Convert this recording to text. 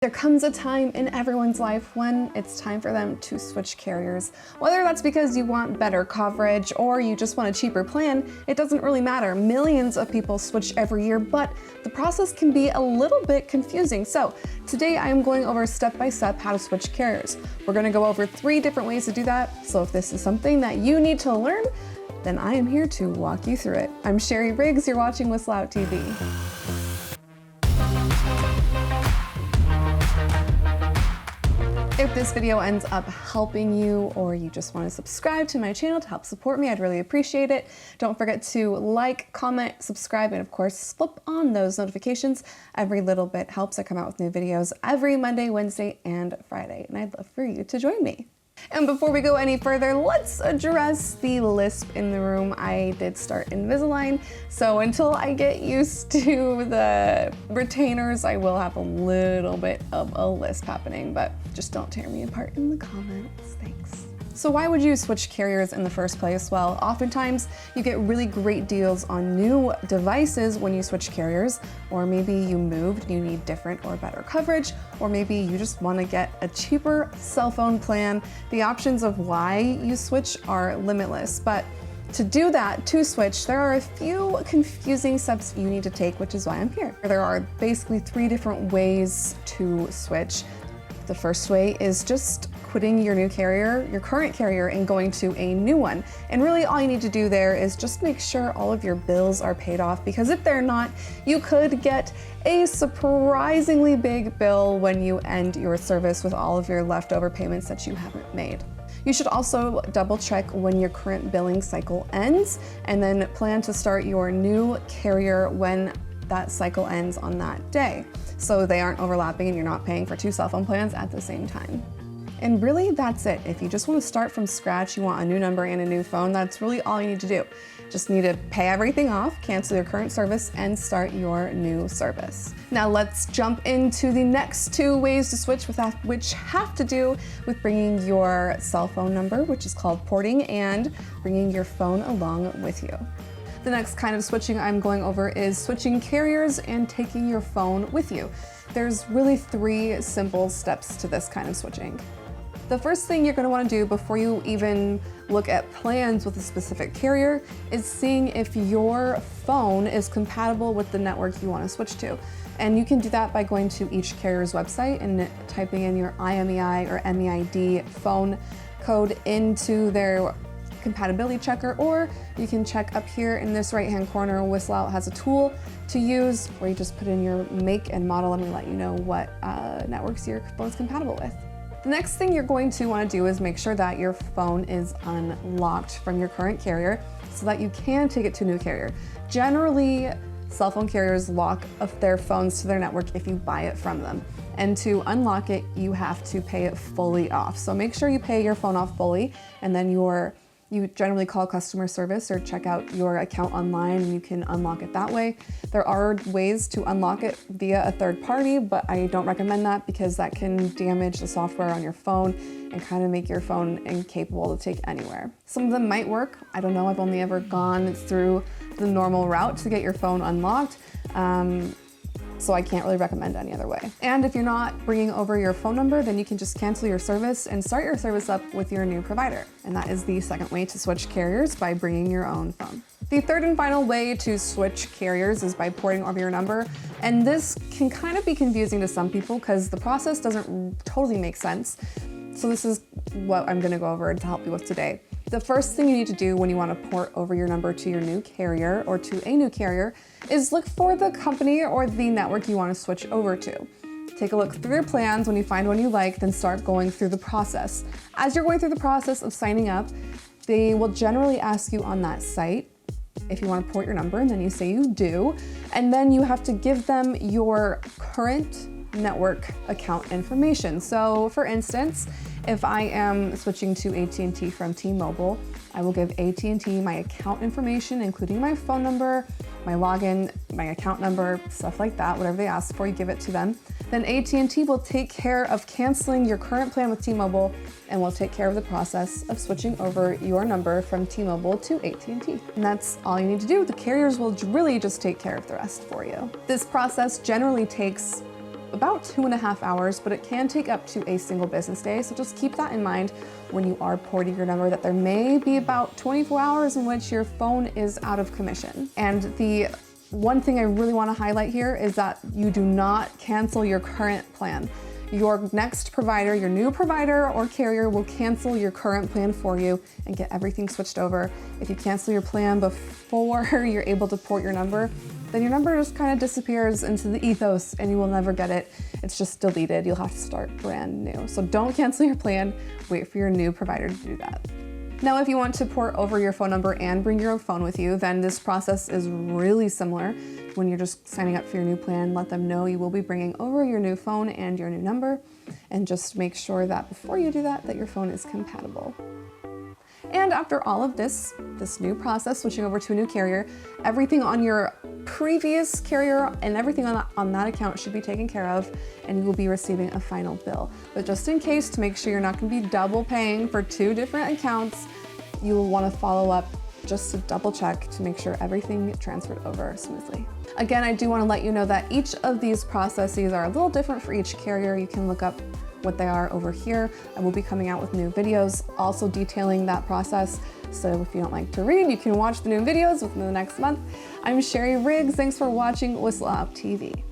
There comes a time in everyone's life when it's time for them to switch carriers. Whether that's because you want better coverage or you just want a cheaper plan, it doesn't really matter. Millions of people switch every year, but the process can be a little bit confusing. So today I am going over step-by-step how to switch carriers. We're gonna go over 3 different ways to do that. So if this is something that you need to learn, then I am here to walk you through it. I'm Sherry Riggs, you're watching WhistleOut TV. If this video ends up helping you or you just want to subscribe to my channel to help support me, I'd really appreciate it. Don't forget to like, comment, subscribe, and of course, flip on those notifications. Every little bit helps. I come out with new videos every Monday, Wednesday, and Friday, and I'd love for you to join me. And before we go any further, let's address the lisp in the room. I did start Invisalign, so until I get used to the retainers, I will have a little bit of a lisp happening, but just don't tear me apart in the comments, thanks. So why would you switch carriers in the first place? Well, oftentimes you get really great deals on new devices when you switch carriers, or maybe you moved, you need different or better coverage, or maybe you just want to get a cheaper cell phone plan. The options of why you switch are limitless, but to do that, to switch, there are a few confusing steps you need to take, which is why I'm here. There are basically 3 different ways to switch. The first way is just quitting your new carrier, your current carrier, and going to a new one. And really all you need to do there is just make sure all of your bills are paid off, because if they're not, you could get a surprisingly big bill when you end your service with all of your leftover payments that you haven't made. You should also double check when your current billing cycle ends, and then plan to start your new carrier when that cycle ends on that day, so they aren't overlapping and you're not paying for 2 cell phone plans at the same time. And really, that's it. If you just want to start from scratch, you want a new number and a new phone, that's really all you need to do. Just need to pay everything off, cancel your current service, and start your new service. Now let's jump into the next 2 ways to switch, which have to do with bringing your cell phone number, which is called porting, and bringing your phone along with you. The next kind of switching I'm going over is switching carriers and taking your phone with you. There's really 3 simple steps to this kind of switching. The first thing you're going to want to do before you even look at plans with a specific carrier is seeing if your phone is compatible with the network you want to switch to. And you can do that by going to each carrier's website and typing in your IMEI or MEID phone code into their compatibility checker, or you can check up here in this right-hand corner. WhistleOut has a tool to use where you just put in your make and model and we let you know what networks your phone's compatible with. The next thing you're going to want to do is make sure that your phone is unlocked from your current carrier so that you can take it to a new carrier. Generally, cell phone carriers lock up their phones to their network if you buy it from them. And to unlock it, you have to pay it fully off. So make sure you pay your phone off fully, and then you generally call customer service or check out your account online and you can unlock it that way. There are ways to unlock it via a third party, but I don't recommend that because that can damage the software on your phone and kind of make your phone incapable to take anywhere. Some of them might work. I don't know, I've only ever gone through the normal route to get your phone unlocked. So I can't really recommend any other way. And if you're not bringing over your phone number, then you can just cancel your service and start your service up with your new provider. And that is the second way to switch carriers, by bringing your own phone. The third and final way to switch carriers is by porting over your number. And this can kind of be confusing to some people because the process doesn't totally make sense. So this is what I'm gonna go over to help you with today. The first thing you need to do when you want to port over your number to your new carrier or to a new carrier is look for the company or the network you want to switch over to. Take a look through your plans. When you find one you like, then start going through the process. As you're going through the process of signing up, they will generally ask you on that site if you want to port your number, and then you say you do, and then you have to give them your current network account information. So for instance, if I am switching to AT&T from T-Mobile, I will give AT&T my account information, including my phone number, my login, my account number, stuff like that. Whatever they ask for, you give it to them. Then AT&T will take care of canceling your current plan with T-Mobile and will take care of the process of switching over your number from T-Mobile to AT&T. And that's all you need to do. The carriers will really just take care of the rest for you. This process generally takes about 2.5 hours, but it can take up to a single business day. So just keep that in mind when you are porting your number, that there may be about 24 hours in which your phone is out of commission. And the one thing I really want to highlight here is that you do not cancel your current plan. Your next provider, your new provider or carrier, will cancel your current plan for you and get everything switched over. If you cancel your plan before you're able to port your number, then your number just kind of disappears into the ethos and you will never get it. It's just deleted. You'll have to start brand new. So don't cancel your plan. Wait for your new provider to do that. Now, if you want to port over your phone number and bring your phone with you, then this process is really similar. When you're just signing up for your new plan, let them know you will be bringing over your new phone and your new number, and just make sure that before you do that, that your phone is compatible. And after all of this new process, switching over to a new carrier, everything on your previous carrier and everything on that account should be taken care of, and you will be receiving a final bill. But just in case, to make sure you're not going to be double paying for 2 different accounts, you will want to follow up just to double check to make sure everything transferred over smoothly. Again, I do want to let you know that each of these processes are a little different for each carrier. You can look up what they are over here. I will be coming out with new videos also detailing that process. So if you don't like to read, you can watch the new videos within the next month. I'm Sherry Riggs. Thanks for watching WhistleOut TV.